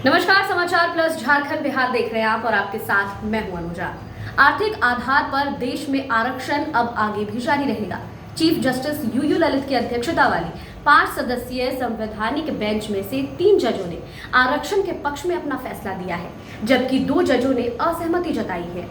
नमस्कार, समाचार प्लस झारखंड बिहार देख रहे हैं आप और आपके साथ मैं हूं अनुजा। आर्थिक आधार पर देश में आरक्षण अब आगे भी जारी रहेगा। चीफ जस्टिस यूयू ललित की अध्यक्षता वाली 5 सदस्यीय संवैधानिक बेंच में से 3 जजों ने आरक्षण के पक्ष में अपना फैसला दिया है, जबकि 2 जजों ने असहमति जताई है।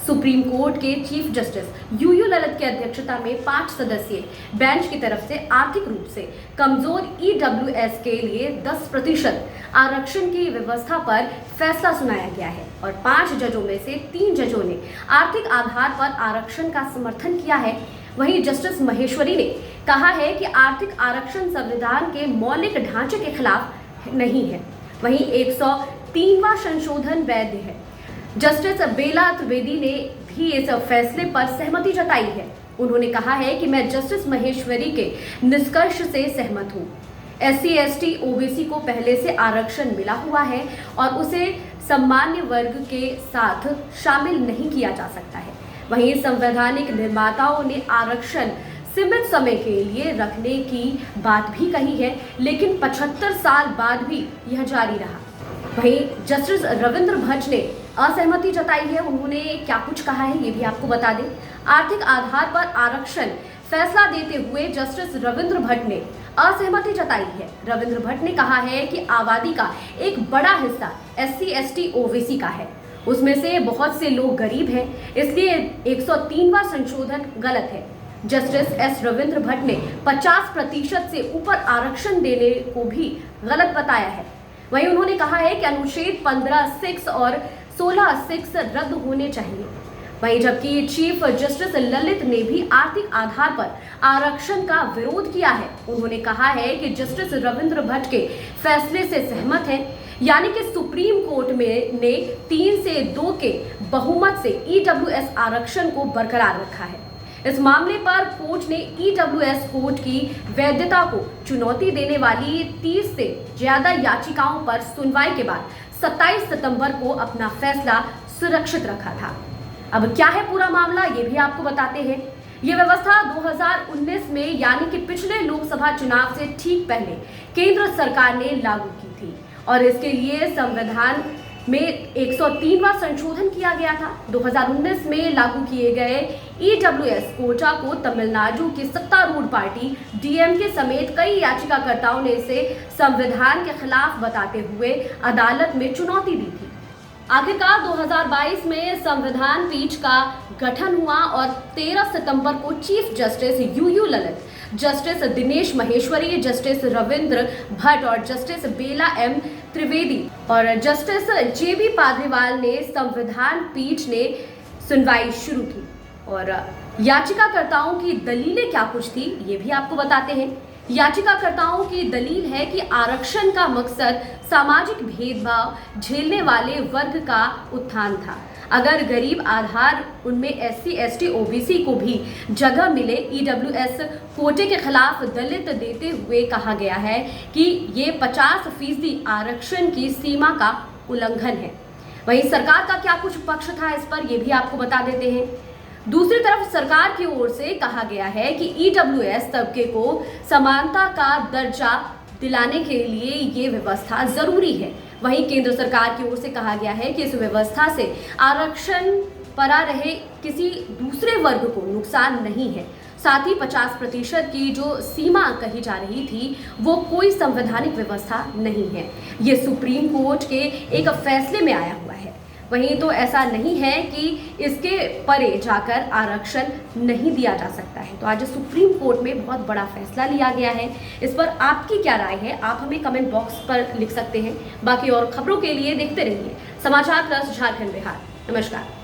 सुप्रीम कोर्ट के चीफ जस्टिस यूयू ललित की अध्यक्षता में 5 सदस्यीय बेंच की तरफ से आर्थिक रूप से कमजोर ईडब्ल्यूएस के लिए 10% आरक्षण की व्यवस्था पर फैसला सुनाया गया है और 5 जजों में से 3 जजों ने आर्थिक आधार पर आरक्षण का समर्थन किया है। वहीं जस्टिस महेश्वरी ने कहा है कि आर्थिक आरक्षण संविधान के मौलिक ढांचे के खिलाफ नहीं है। वहीं 103वां संशोधन वैध है। जस्टिस बेला त्रिवेदी ने भी इस फैसले पर सहमति जताई है। उन्होंने कहा है कि मैं जस्टिस महेश्वरी के निष्कर्ष से सहमत हूँ। SC ST OBC को पहले से आरक्षण मिला हुआ है और उसे सामान्य वर्ग के साथ शामिल नहीं किया जा सकता है। वहीं संवैधानिक निर्माताओं ने आरक्षण सीमित समय के लिए रखने की बात भी कही है, लेकिन 75 साल बाद भी यह जारी रहा। वहीं जस्टिस रविंद्र भट्ट ने असहमति जताई है। उन्होंने क्या कुछ कहा है ये भी आपको बता दें। आर्थिक आधार पर आरक्षण फैसला देते हुए जस्टिस रविंद्र भट्ट ने असहमति जताई है। रविंद्र भट्ट ने कहा है कि आबादी का एक बड़ा हिस्सा SC ST OBC का है, उसमें से बहुत से लोग गरीब हैं, इसलिए 103वां संशोधन गलत है। जस्टिस S रविंद्र भट्ट ने 50% से ऊपर आरक्षण देने को भी गलत बताया है। वहीं उन्होंने कहा है कि अनुच्छेद 15(6) और 16(6) रद्द होने चाहिए। वहीं जबकि चीफ जस्टिस ललित ने भी आर्थिक आधार पर आरक्षण का विरोध किया है। उन्होंने कहा है कि जस्टिस रविंद्र भट्ट के फैसले से सहमत है, यानी कि सुप्रीम कोर्ट में ने 3 से 2 के बहुमत से EWS आरक्षण को बरकरार रखा है। इस मामले पर कोर्ट ने EWS कोर्ट की वैधता को चुनौती देने वाली 30 से ज्यादा याचिकाओं पर सुनवाई के बाद 27 सितंबर को अपना फैसला सुरक्षित रखा था। अब क्या है पूरा मामला ये भी आपको बताते हैं। ये व्यवस्था 2019 में यानी कि पिछले लोकसभा चुनाव से ठीक पहले केंद्र सरकार ने लागू की थी और इसके लिए संविधान में 103वां संशोधन किया गया था। 2019 में लागू किए गए EWS कोटा को तमिलनाडु की सत्तारूढ़ पार्टी DMK समेत कई याचिकाकर्ताओं ने इसे संविधान के खिलाफ बताते हुए अदालत में चुनौती दी थी। आखिरकार 2022 में संविधान पीठ का गठन हुआ और 13 सितंबर को chief justice U U Lalit, justice Dinesh Maheshwari, justice Ravindra Bhat और जस्टिस बेला M त्रिवेदी और जस्टिस JB पाद्रीवाल ने संविधान पीठ ने सुनवाई शुरू की और याचिकाकर्ताओं की दलीलें क्या कुछ थी ये भी आपको बताते हैं। याचिकाकर्ताओं की दलील है कि आरक्षण का मकसद सामाजिक भेदभाव झेलने वाले वर्ग का उत्थान था। अगर गरीब आधार उनमें SC ST OBC को भी जगह मिले। EWS कोटे के खिलाफ दलित देते हुए कहा गया है कि ये 50% आरक्षण की सीमा का उल्लंघन है। वहीं सरकार का क्या कुछ पक्ष था इस पर ये भी आपको बता देते हैं। दूसरी तरफ सरकार की ओर से कहा गया है कि EWS तबके को समानता का दर्जा दिलाने के लिए ये व्यवस्था जरूरी है। वहीं केंद्र सरकार की ओर से कहा गया है कि इस व्यवस्था से आरक्षण परा रहे किसी दूसरे वर्ग को नुकसान नहीं है। साथ ही 50% की जो सीमा कही जा रही थी वो कोई संवैधानिक व्यवस्था नहीं है। ये सुप्रीम कोर्ट के एक फैसले में आया हुआ है। वहीं तो ऐसा नहीं है कि इसके परे जाकर आरक्षण नहीं दिया जा सकता है। तो आज सुप्रीम कोर्ट में बहुत बड़ा फैसला लिया गया है। इस पर आपकी क्या राय है आप हमें कमेंट बॉक्स पर लिख सकते हैं। बाकी और खबरों के लिए देखते रहिए समाचार प्लस झारखंड बिहार। नमस्कार।